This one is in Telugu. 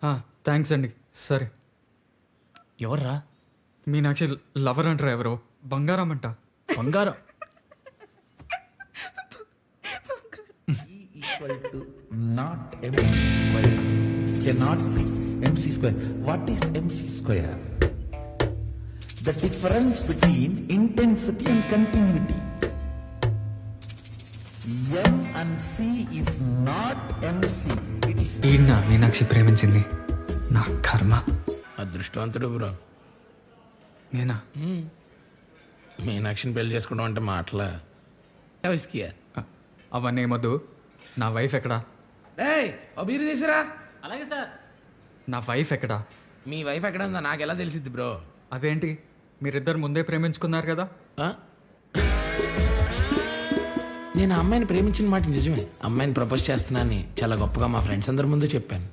థ్యాంక్స్ అండి. సరే. ఎవర్రా? మీనాక్షి లవర్ అంటారా ఎవరో? బంగారం అంట. బంగారం? equal to not mc square cannot be mc square. What is mc square? The difference between intensity and continuity. M and C is not mc, it is ఈయన మీనాక్షి ప్రేమించింది. నా కర్మ. అదృష్టవంతుడు బ్రో. నేనా? మీనాక్షిని పెళ్లి చేసుకోవడం అంటే మాటలా? విస్కీయా? అవన్నీ ఏమొద్దు. నా వైఫ్ ఎక్కడా? ఓ బీరు తీసిరా. అలాగే సార్. నా వైఫ్ ఎక్కడా? మీ వైఫ్ ఎక్కడ ఉందా నాకు ఎలా తెలిసిద్ది బ్రో? అదేంటి, మీరిద్దరు ముందే ప్రేమించుకున్నారు కదా? నేను ఆ అమ్మాయిని ప్రేమించిన మాట నిజమే. అమ్మాయిని ప్రపోజ్ చేస్తున్నానని చాలా గొప్పగా మా ఫ్రెండ్స్ అందరి ముందు చెప్పాను.